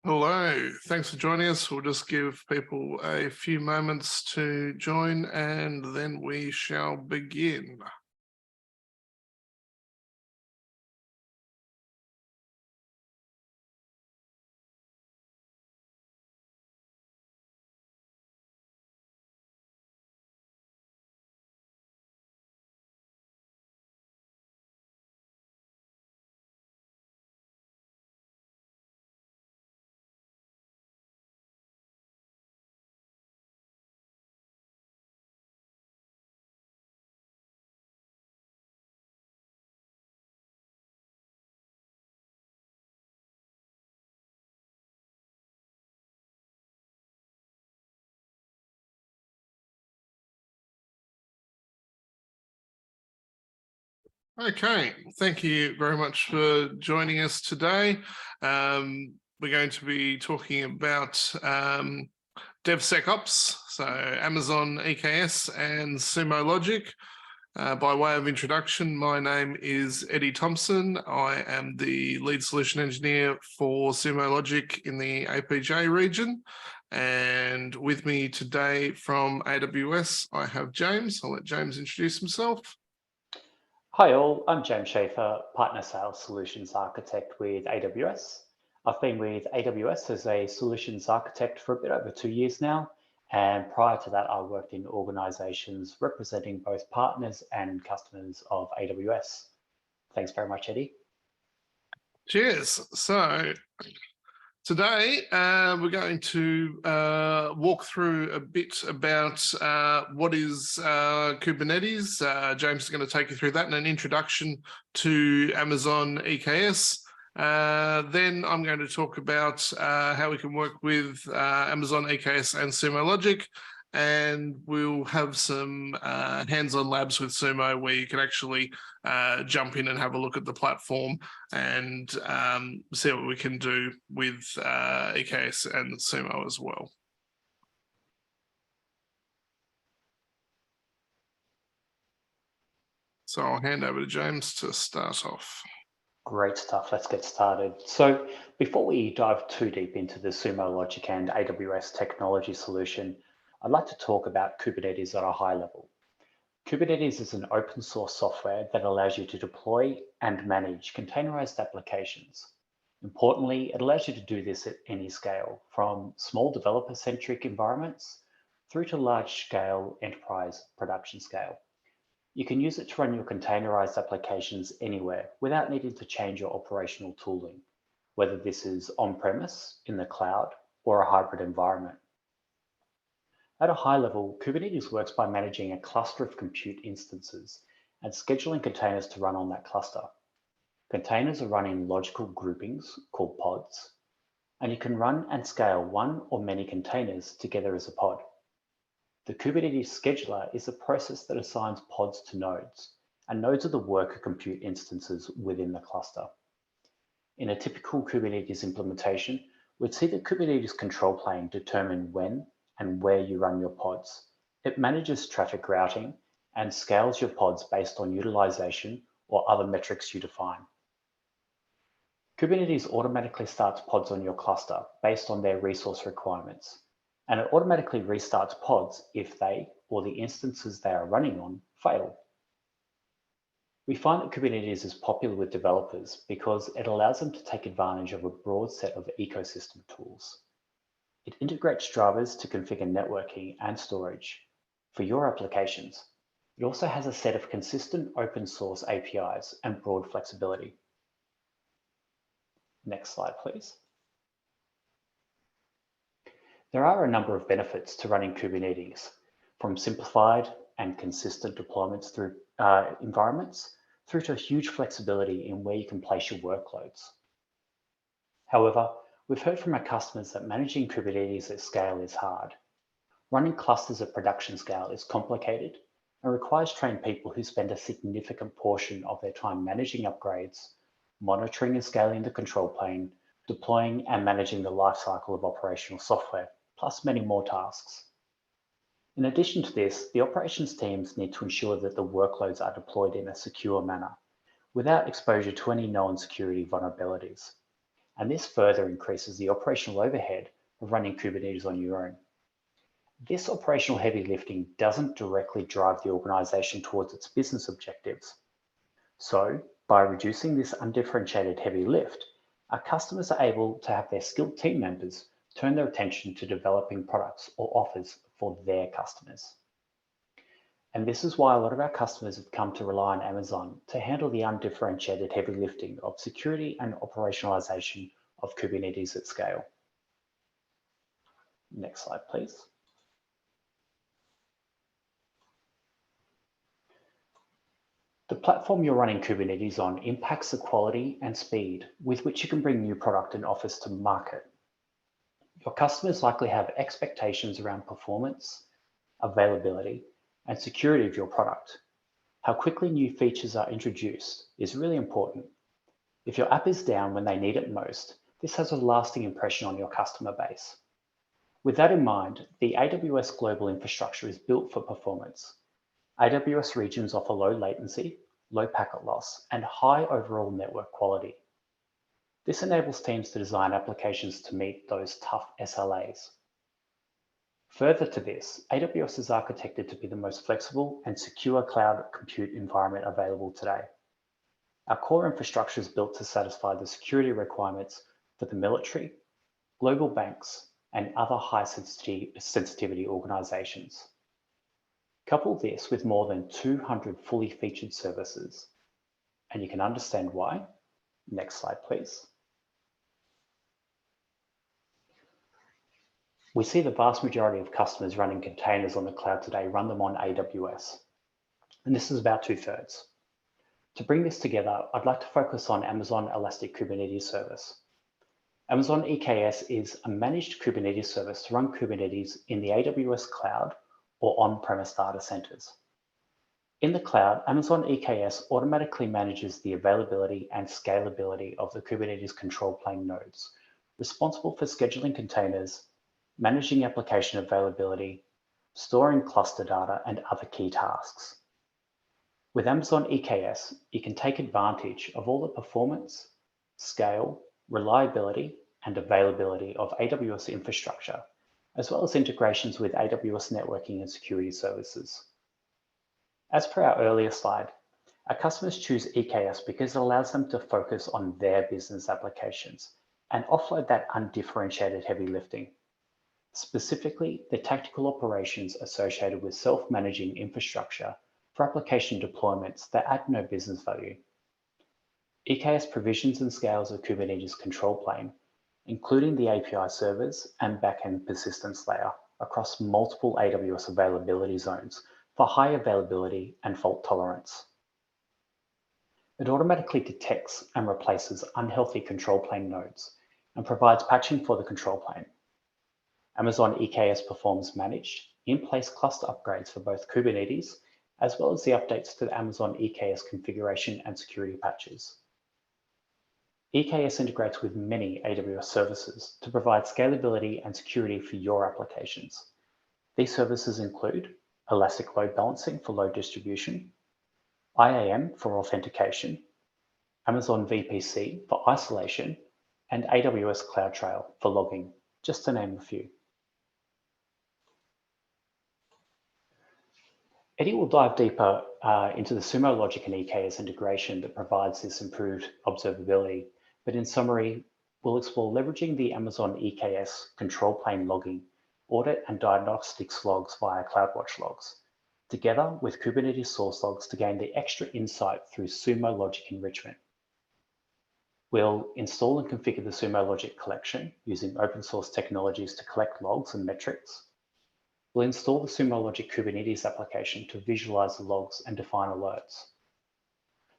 Hello, thanks for joining us. We'll just give people a few moments to join and then we shall begin. Okay, thank you very much for joining us today. We're going to be talking about DevSecOps, so Amazon EKS and Sumo Logic. By way of introduction, my name is Eddie Thompson. I am the lead solution engineer for Sumo Logic in the APJ region. And with me today from AWS, I have James. I'll let James introduce himself. Hi all, I'm James Schaefer, Partner Sales Solutions Architect with AWS. I've been with AWS as a Solutions Architect for a bit over 2 years now, and prior to that I worked in organizations representing both partners and customers of AWS. Thanks very much, Eddie. Cheers. So today, we're going to walk through a bit about what is Kubernetes. James is going to take you through that and an introduction to Amazon EKS. Then I'm going to talk about how we can work with Amazon EKS and Sumo Logic. And we'll have some hands-on labs with Sumo where you can actually jump in and have a look at the platform and see what we can do with EKS and Sumo as well. So I'll hand over to James to start off. Great stuff, let's get started. So before we dive too deep into the Sumo Logic and AWS technology solution, I'd like to talk about Kubernetes at a high level. Kubernetes is an open source software that allows you to deploy and manage containerized applications. Importantly, it allows you to do this at any scale, from small developer-centric environments through to large-scale enterprise production scale. You can use it to run your containerized applications anywhere without needing to change your operational tooling, whether this is on-premise, in the cloud, or a hybrid environment. At a high level, Kubernetes works by managing a cluster of compute instances and scheduling containers to run on that cluster. Containers are run in logical groupings called pods, and you can run and scale one or many containers together as a pod. The Kubernetes scheduler is a process that assigns pods to nodes, and nodes are the worker compute instances within the cluster. In a typical Kubernetes implementation, we'd see the Kubernetes control plane determine when and where you run your pods. It manages traffic routing and scales your pods based on utilization or other metrics you define. Kubernetes automatically starts pods on your cluster based on their resource requirements, and it automatically restarts pods if they or the instances they are running on fail. We find that Kubernetes is popular with developers because it allows them to take advantage of a broad set of ecosystem tools. It integrates drivers to configure networking and storage for your applications. It also has a set of consistent open source APIs and broad flexibility. Next slide, please. There are a number of benefits to running Kubernetes, from simplified and consistent deployments through environments, through to huge flexibility in where you can place your workloads. However, we've heard from our customers that managing Kubernetes at scale is hard. Running clusters at production scale is complicated and requires trained people who spend a significant portion of their time managing upgrades, monitoring and scaling the control plane, deploying and managing the lifecycle of operational software, plus many more tasks. In addition to this, the operations teams need to ensure that the workloads are deployed in a secure manner, without exposure to any known security vulnerabilities. and this further increases the operational overhead of running Kubernetes on your own. This operational heavy lifting doesn't directly drive the organization towards its business objectives. So, by reducing this undifferentiated heavy lift, our customers are able to have their skilled team members turn their attention to developing products or offers for their customers. And this is why a lot of our customers have come to rely on Amazon to handle the undifferentiated heavy lifting of security and operationalization of Kubernetes at scale. Next slide, please. The platform you're running Kubernetes on impacts the quality and speed with which you can bring new product and offers to market. Your customers likely have expectations around performance, availability, and security of your product. How quickly new features are introduced is really important. If your app is down when they need it most, this has a lasting impression on your customer base. With that in mind, the AWS global infrastructure is built for performance. AWS regions offer low latency, low packet loss, and high overall network quality. This enables teams to design applications to meet those tough SLAs. Further to this, AWS is architected to be the most flexible and secure cloud compute environment available today. Our core infrastructure is built to satisfy the security requirements for the military, global banks, and other high sensitivity organizations. Couple this with more than 200 fully featured services, and you can understand why. Next slide, please. We see the vast majority of customers running containers on the cloud today run them on AWS, and this is about 2/3. To bring this together, I'd like to focus on Amazon Elastic Kubernetes Service. Amazon EKS is a managed Kubernetes service to run Kubernetes in the AWS cloud or on-premise data centers. In the cloud, Amazon EKS automatically manages the availability and scalability of the Kubernetes control plane nodes, responsible for scheduling containers, managing application availability, storing cluster data, and other key tasks. With Amazon EKS, you can take advantage of all the performance, scale, reliability, and availability of AWS infrastructure, as well as integrations with AWS networking and security services. As per our earlier slide, our customers choose EKS because it allows them to focus on their business applications and offload that undifferentiated heavy lifting. Specifically, the tactical operations associated with self-managing infrastructure for application deployments that add no business value. EKS provisions and scales a Kubernetes control plane, including the API servers and backend persistence layer across multiple AWS availability zones for high availability and fault tolerance. It automatically detects and replaces unhealthy control plane nodes and provides patching for the control plane. Amazon EKS performs managed, in-place cluster upgrades for both Kubernetes, as well as the updates to the Amazon EKS configuration and security patches. EKS integrates with many AWS services to provide scalability and security for your applications. These services include Elastic Load Balancing for load distribution, IAM for authentication, Amazon VPC for isolation, and AWS CloudTrail for logging, just to name a few. Eddie will dive deeper into the Sumo Logic and EKS integration that provides this improved observability. But in summary, we'll explore leveraging the Amazon EKS control plane logging, audit and diagnostics logs via CloudWatch logs, together with Kubernetes source logs to gain the extra insight through Sumo Logic enrichment. We'll install and configure the Sumo Logic collection using open source technologies to collect logs and metrics. We'll install the Sumo Logic Kubernetes application to visualize the logs and define alerts.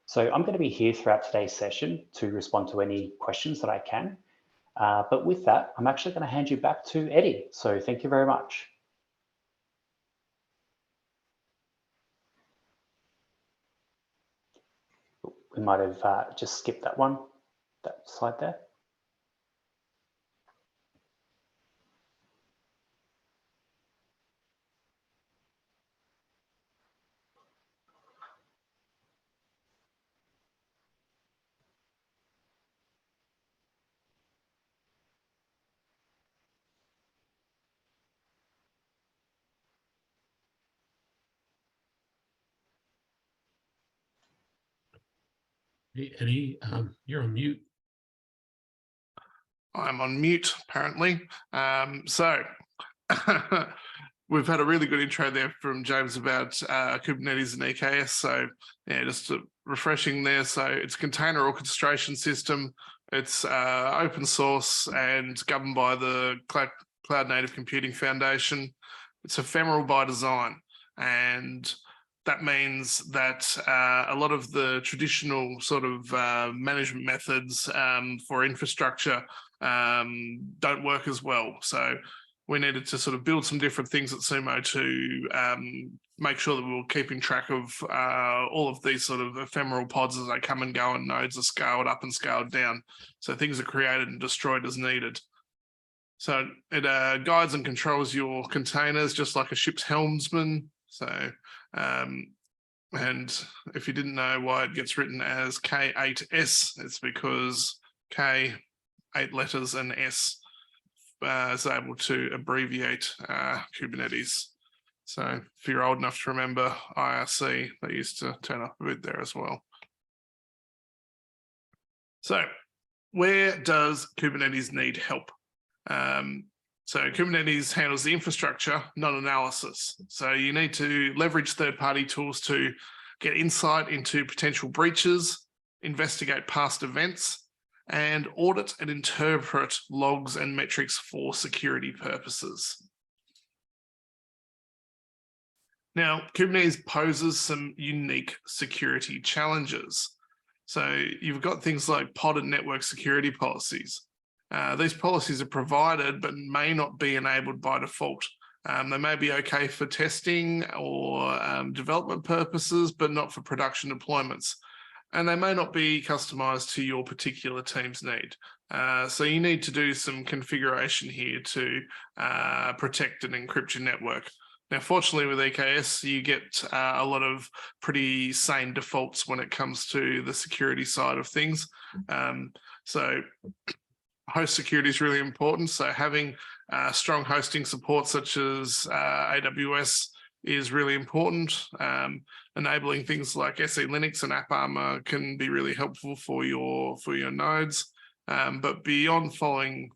So I'm going to be here throughout today's session to respond to any questions that I can. But with that, I'm actually going to hand you back to Eddie. So thank you very much. We might have just skipped that slide there. Hey, Eddie, you're on mute. I'm on mute, apparently. So we've had a really good intro there from James about Kubernetes and EKS. So yeah, just refreshing there. So it's a container orchestration system. It's open source and governed by the Cloud Native Computing Foundation. It's ephemeral by design. And that means that a lot of the traditional sort of management methods for infrastructure don't work as well. So we needed to sort of build some different things at Sumo to make sure that we were keeping track of all of these sort of ephemeral pods as they come and go, and nodes are scaled up and scaled down. So things are created and destroyed as needed. So it guides and controls your containers just like a ship's helmsman. So, and if you didn't know why it gets written as K8S, it's because K, 8 letters, and S is able to abbreviate Kubernetes. So if you're old enough to remember IRC, they used to turn up a bit there as well. So where does Kubernetes need help? So Kubernetes handles the infrastructure, not analysis. So you need to leverage third-party tools to get insight into potential breaches, investigate past events, and audit and interpret logs and metrics for security purposes. Now, Kubernetes poses some unique security challenges. So you've got things like pod and network security policies. These policies are provided, but may not be enabled by default. They may be okay for testing or development purposes, but not for production deployments. And they may not be customized to your particular team's need. So you need to do some configuration here to protect and encrypt your network. Now, fortunately with EKS, you get a lot of pretty sane defaults when it comes to the security side of things. So host security is really important. So having strong hosting support such as AWS is really important. Enabling things like SE Linux and AppArmor can be really helpful for your nodes. But beyond following,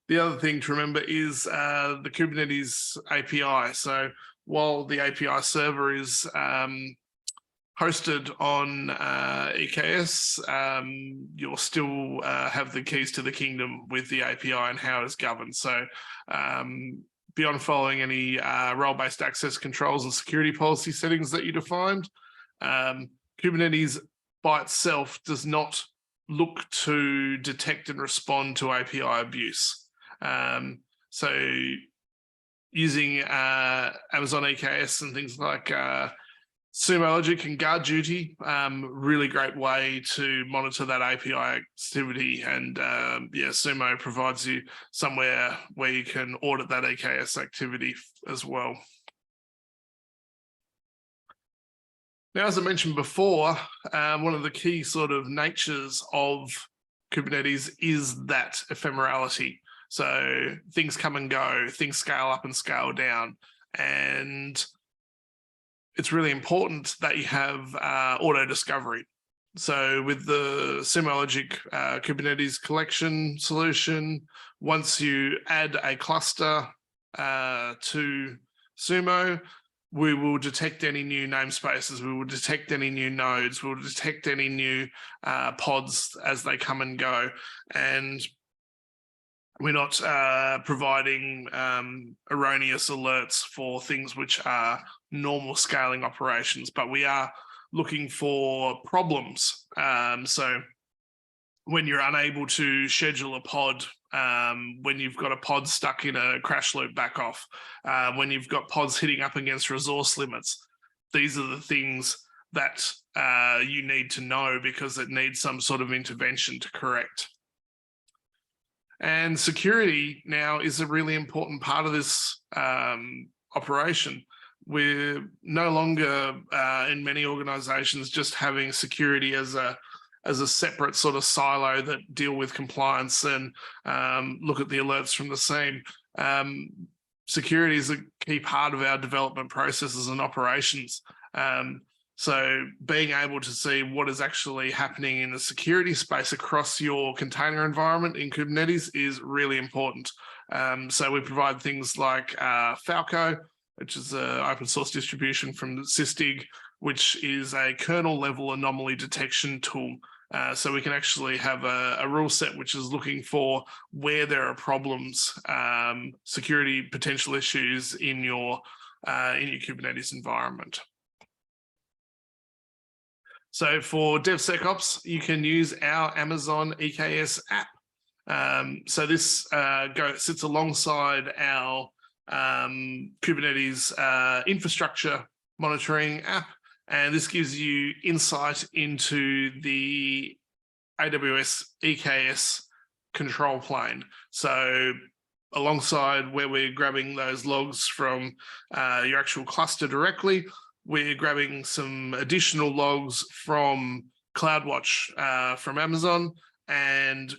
the other thing to remember is the Kubernetes API. So while the API server is hosted on EKS, you'll still have the keys to the kingdom with the API and how it's governed. So beyond following any role-based access controls and security policy settings that you defined, Kubernetes by itself does not look to detect and respond to API abuse. So using Amazon EKS and things like Sumo Logic and Guard Duty, really great way to monitor that API activity. And yeah, Sumo provides you somewhere where you can audit that EKS activity as well. Now, as I mentioned before, one of the key sort of natures of Kubernetes is that ephemerality. So things come and go, things scale up and scale down. And it's really important that you have auto discovery. So with the Sumo Logic Kubernetes collection solution, once you add a cluster to Sumo, we will detect any new namespaces, we will detect any new nodes, we will detect any new pods as they come and go. And we're not providing erroneous alerts for things which are normal scaling operations, but we are looking for problems. So when you're unable to schedule a pod, when you've got a pod stuck in a crash loop, back off. When you've got pods hitting up against resource limits, these are the things that you need to know because it needs some sort of intervention to correct. And security now is a really important part of this operation. We're no longer in many organizations just having security as a separate sort of silo that deal with compliance and look at the alerts from the same. Security is a key part of our development processes and operations. So being able to see what is actually happening in the security space across your container environment in Kubernetes is really important. So we provide things like Falco, which is an open source distribution from Sysdig, which is a kernel level anomaly detection tool. So we can actually have a rule set which is looking for where there are problems, security potential issues in your Kubernetes environment. So for DevSecOps, you can use our Amazon EKS app. So this sits alongside our Kubernetes infrastructure monitoring app, and this gives you insight into the AWS EKS control plane. So alongside where we're grabbing those logs from your actual cluster directly, we're grabbing some additional logs from CloudWatch from Amazon and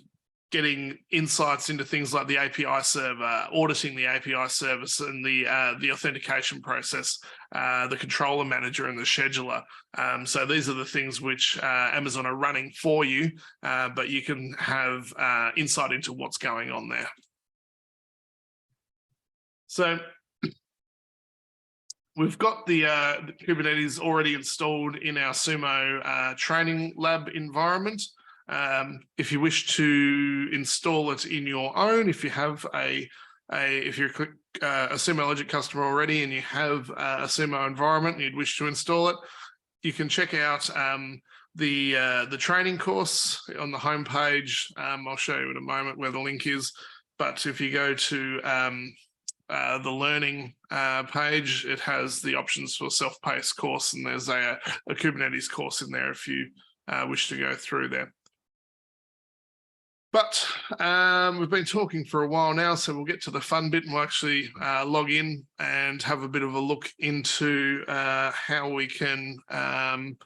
getting insights into things like the API server, auditing the API service and the authentication process, the controller manager and the scheduler. So these are the things which Amazon are running for you, but you can have insight into what's going on there. So we've got the Kubernetes already installed in our Sumo training lab environment. If you wish to install it in your own, if you have if you're a Sumo Logic customer already and you have a Sumo environment and you'd wish to install it, you can check out the training course on the homepage. I'll show you in a moment where the link is, but if you go to the learning page, it has the options for self-paced course, and there's a Kubernetes course in there if you wish to go through there. But we've been talking for a while now, so we'll get to the fun bit and we'll actually log in and have a bit of a look into how we can do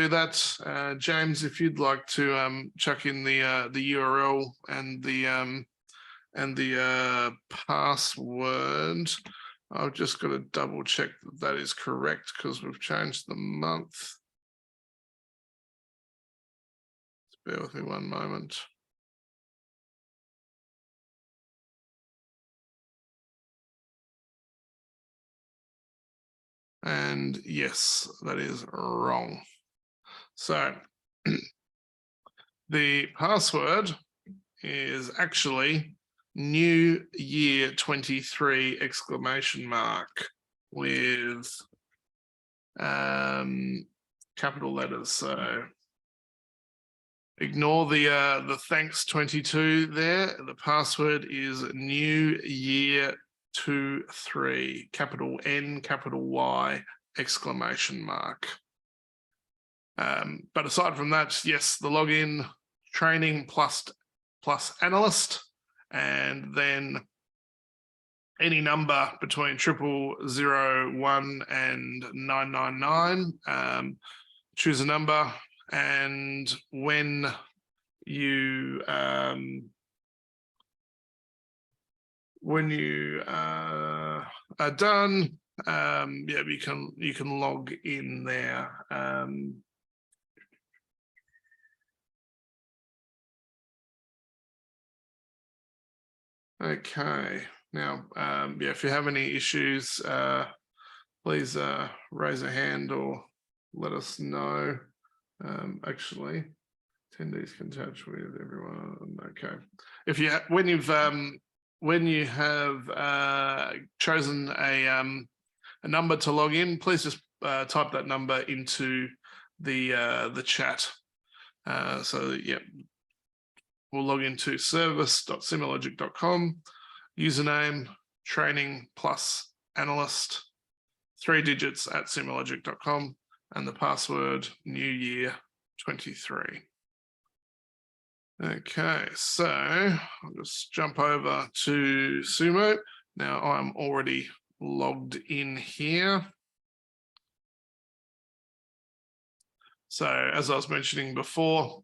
that. James, if you'd like to chuck in the URL and the password. I've just got to double check that that is correct because we've changed the month. Bear with me one moment. And yes, that is wrong. So the password is actually New Year 23 exclamation mark with capital letters. So ignore the thanks 22 there. The password is New Year 23, capital N, capital Y, exclamation mark. But aside from that, yes, the login, training plus analyst, and then any number between 0001 and 999. Choose a number, and when you are done, yeah, you can log in there. Okay, now, yeah, if you have any issues, please raise a hand or let us know. Actually, attendees can touch with everyone. Okay, if you when you have chosen a number to log in, please just type that number into the chat. So yeah. We'll log into service.sumologic.com, username, training plus analyst, 3 digits at sumologic.com, and the password New Year 23. Okay, so I'll just jump over to Sumo. Now I'm already logged in here. So as I was mentioning before,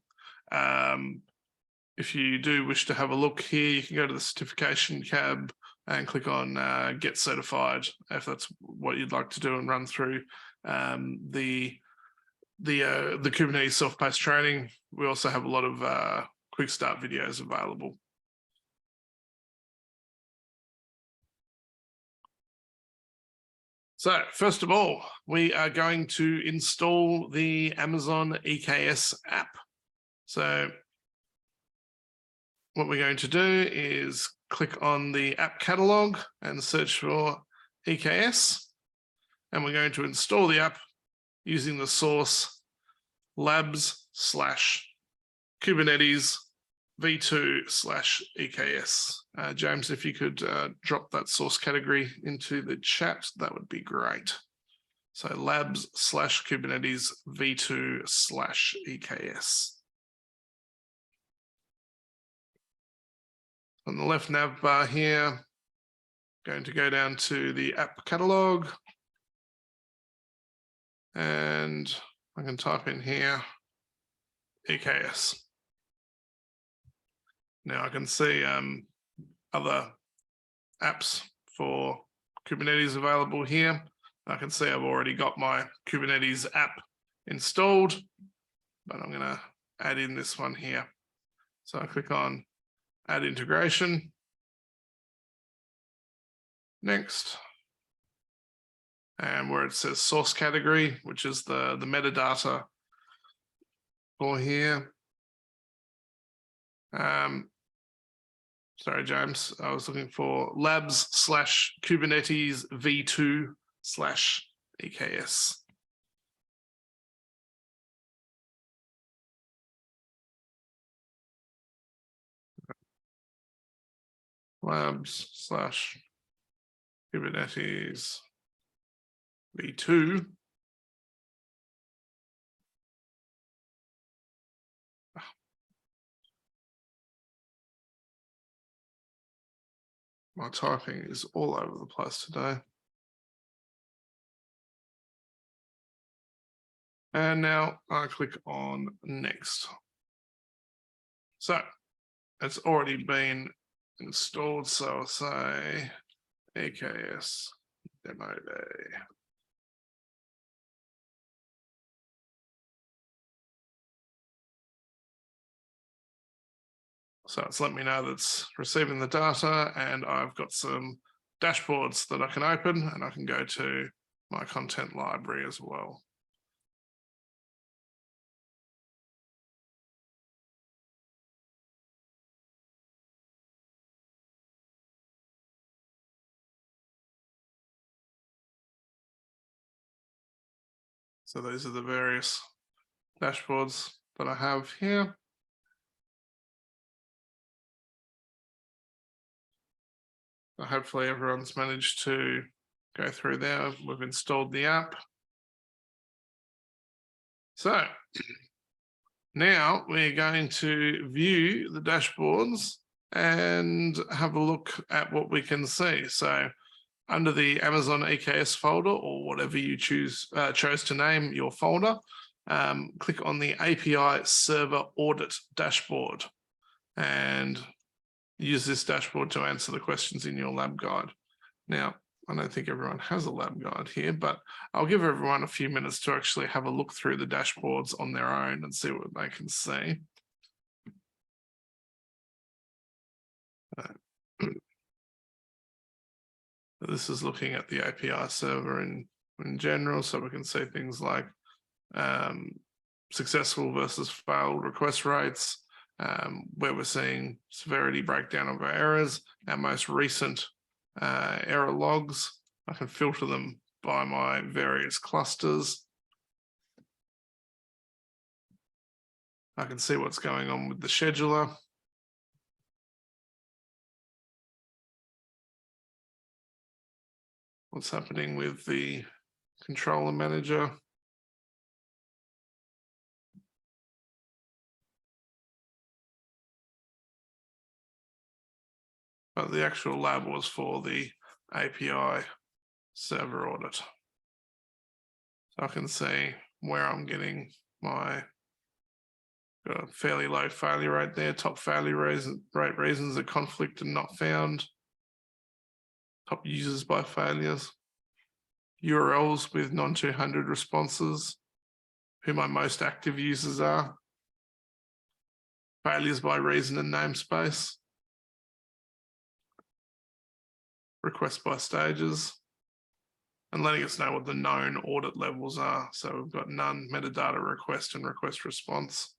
if you do wish to have a look here, you can go to the certification tab and click on Get Certified if that's what you'd like to do and run through the Kubernetes self-paced training. We also have a lot of quick start videos available. So first of all, we are going to install the Amazon EKS app. So what we're going to do is click on the app catalog and search for EKS. And we're going to install the app using the source labs/Kubernetes v2/EKS. James, if you could drop that source category into the chat, that would be great. So labs/Kubernetes v2/EKS. On the left nav bar here, going to go down to the app catalog. And I can type in here EKS. Now I can see other apps for Kubernetes available here. I can see I've already got my Kubernetes app installed, but I'm going to add in this one here. So I click on Add Integration. Next. And where it says source category, which is the metadata for here. Sorry, James, I was looking for labs/Kubernetes v2/EKS. Labs/Kubernetes v2. My typing is all over the place today. And now I click on Next. So it's already been installed. So I'll say EKS demo day. So it's let me know that it's receiving the data, and I've got some dashboards that I can open, and I can go to my content library as well. So these are the various dashboards that I have here. Hopefully everyone's managed to go through there. We've installed the app. So now we're going to view the dashboards and have a look at what we can see. So under the Amazon EKS folder, or whatever you chose to name your folder, click on the API Server Audit dashboard and use this dashboard to answer the questions in your lab guide. Now, I don't think everyone has a lab guide here, but I'll give everyone a few minutes to actually have a look through the dashboards on their own and see what they can see. This is looking at the API server in general, so we can see things like successful versus failed request rates, where we're seeing severity breakdown of our errors, our most recent error logs. I can filter them by my various clusters. I can see what's going on with the scheduler. What's happening with the controller manager. But the actual lab was for the API server audit. So I can see where I'm getting my got a fairly low failure rate there. Top failure rate reasons are conflict and not found. Top users by failures. URLs with non-200 responses, who my most active users are, failures by reason and namespace, requests by stages, and letting us know what the known audit levels are. So we've got none, metadata request, and request response.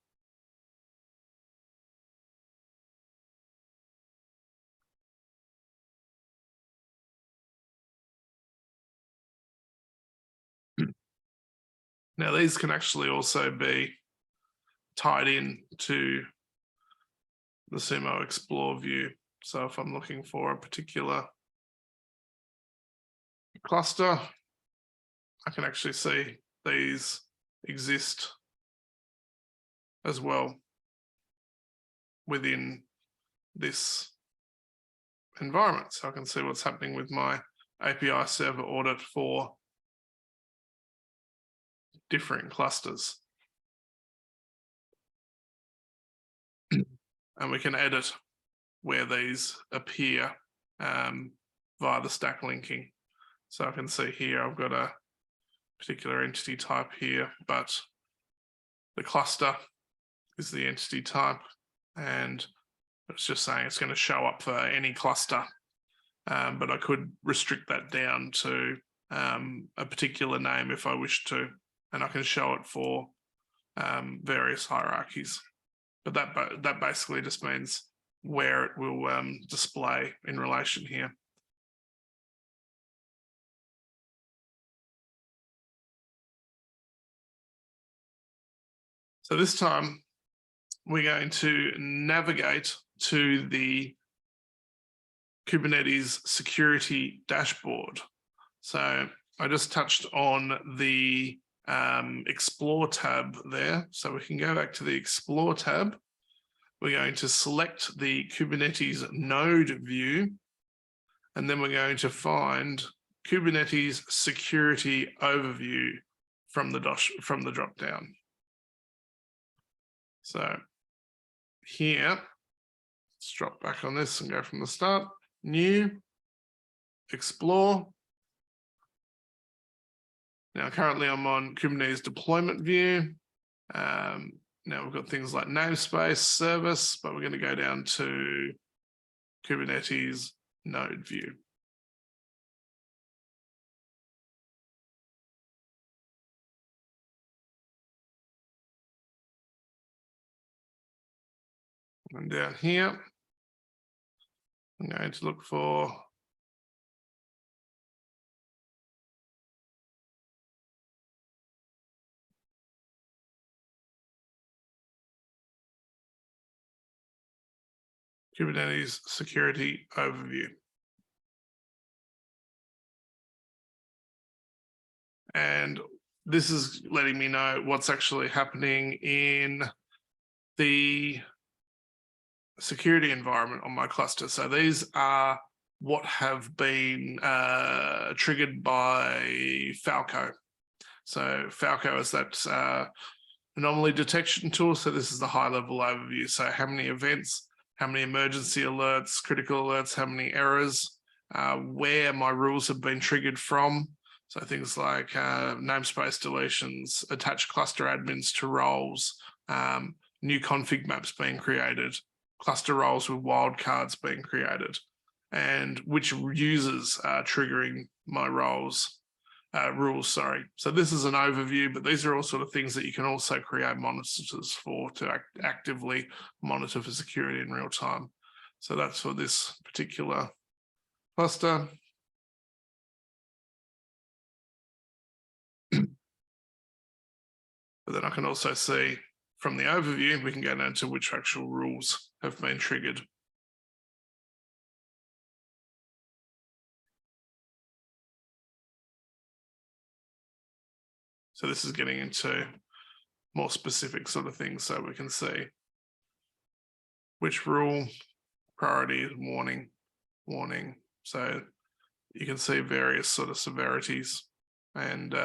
Now these can actually also be tied in to the Sumo Explore view. So if I'm looking for a particular cluster, I can actually see these exist as well within this environment. So I can see what's happening with my API server audit for different clusters. And we can edit where these appear via the stack linking. So I can see here, I've got a particular entity type here, but the cluster is the entity type. And it's just saying it's going to show up for any cluster. But I could restrict that down to a particular name if I wish to, and I can show it for various hierarchies. But that basically just means where it will display in relation here. So this time we're going to navigate to the Kubernetes security dashboard. So I just touched on the Explore tab there. So we can go back to the Explore tab. We're going to select the Kubernetes node view, and then we're going to find Kubernetes security overview from the drop down. So here, let's drop back on this and go from the start. New, Explore. Now, currently I'm on Kubernetes deployment view. Now we've got things like namespace, service, but we're going to go down to Kubernetes node view. And down here, I'm going to look for Kubernetes security overview. And this is letting me know what's actually happening in the security environment on my cluster. So these are what have been triggered by Falco. So Falco is that anomaly detection tool. So this is the high level overview. So how many events, how many emergency alerts, critical alerts, how many errors, where my rules have been triggered from. So things like namespace deletions, attached cluster admins to roles, new config maps being created, cluster roles with wildcards being created, and which users are triggering my rules. So this is an overview, but these are all sort of things that you can also create monitors for to actively monitor for security in real time. So that's for this particular cluster. But then I can also see from the overview, we can go down to which actual rules have been triggered. So this is getting into more specific sort of things, so we can see which rule, priority is warning. So you can see various sort of severities and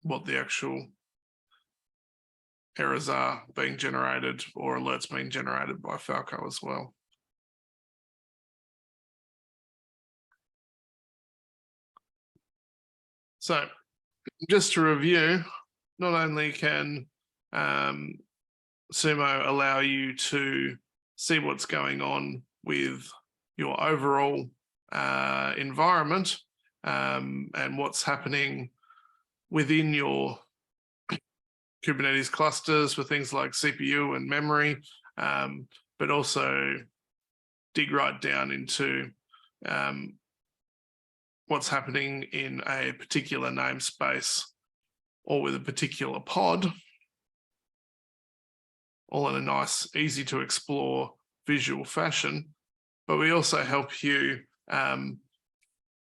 what the actual errors are being generated or alerts being generated by Falco as well. So just to review, not only can Sumo allow you to see what's going on with your overall environment and what's happening within your Kubernetes clusters for things like CPU and memory, but also dig right down into what's happening in a particular namespace or with a particular pod, all in a nice, easy to explore visual fashion. But we also help you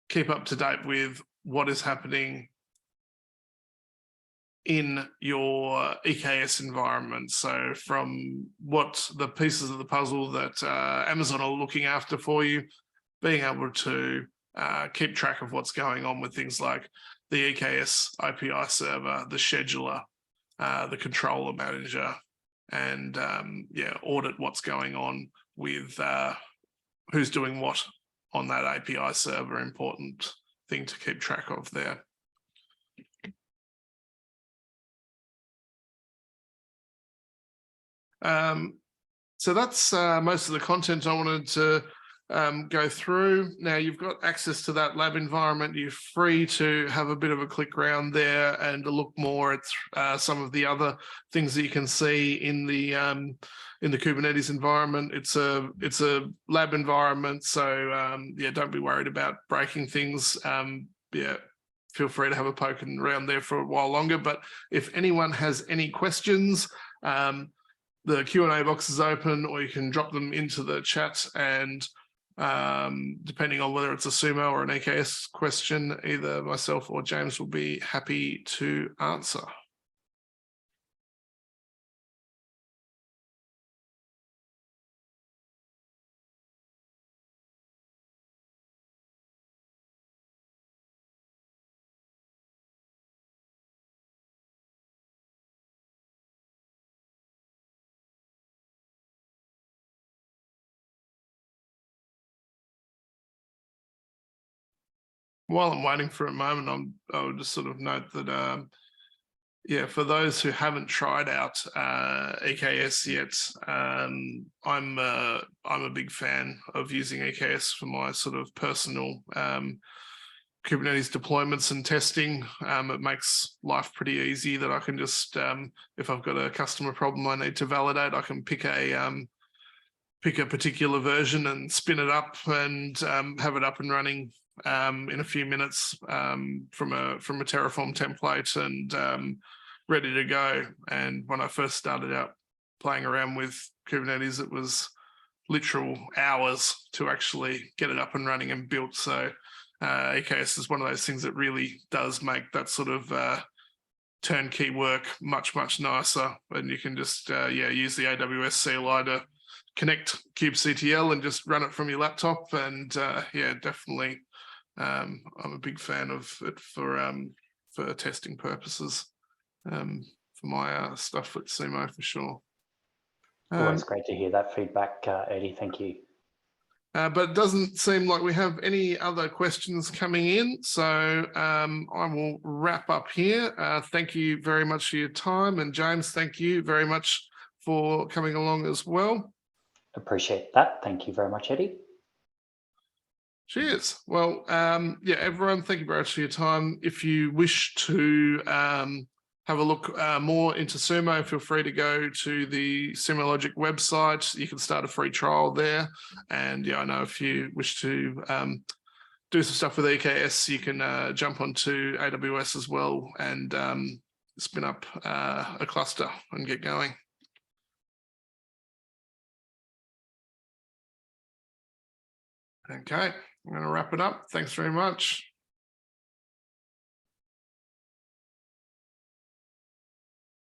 keep up to date with what is happening in your EKS environment. So from what the pieces of the puzzle that Amazon are looking after for you, being able to keep track of what's going on with things like the EKS API server, the scheduler, the controller manager, and audit what's going on with who's doing what on that API server. Important thing to keep track of there. So that's most of the content I wanted to go through. Now you've got access to that lab environment. You're free to have a bit of a click around there and to look more at some of the other things that you can see in the Kubernetes environment. It's a lab environment, so don't be worried about breaking things. Feel free to have a poke around there for a while longer. But if anyone has any questions, the Q&A box is open, or you can drop them into the chat, and depending on whether it's a Sumo or an AKS question, either myself or James will be happy to answer. While I'm waiting for a moment, I'll just sort of note that, for those who haven't tried out EKS yet, I'm a big fan of using EKS for my sort of personal Kubernetes deployments and testing. It makes life pretty easy that I can just, if I've got a customer problem I need to validate, I can pick a particular version and spin it up and have it up and running in a few minutes from a Terraform template and ready to go. And when I first started out playing around with Kubernetes, it was literal hours to actually get it up and running and built. So EKS is one of those things that really does make that sort of turnkey work much nicer. And you can just use the AWS CLI to connect kubectl and just run it from your laptop. And definitely I'm a big fan of it for testing purposes, for my stuff at Sumo for sure. Always great to hear that feedback, Eddie. Thank you. But it doesn't seem like we have any other questions coming in, so I will wrap up here. Thank you very much for your time, and James, thank you very much for coming along as well. Appreciate that. Thank you very much, Eddie. Cheers. Well, everyone, thank you very much for your time. If you wish to have a look more into Sumo, feel free to go to the Sumo Logic website. You can start a free trial there. And I know if you wish to do some stuff with EKS, you can jump onto AWS as well and spin up a cluster and get going. Okay, I'm going to wrap it up. Thanks very much.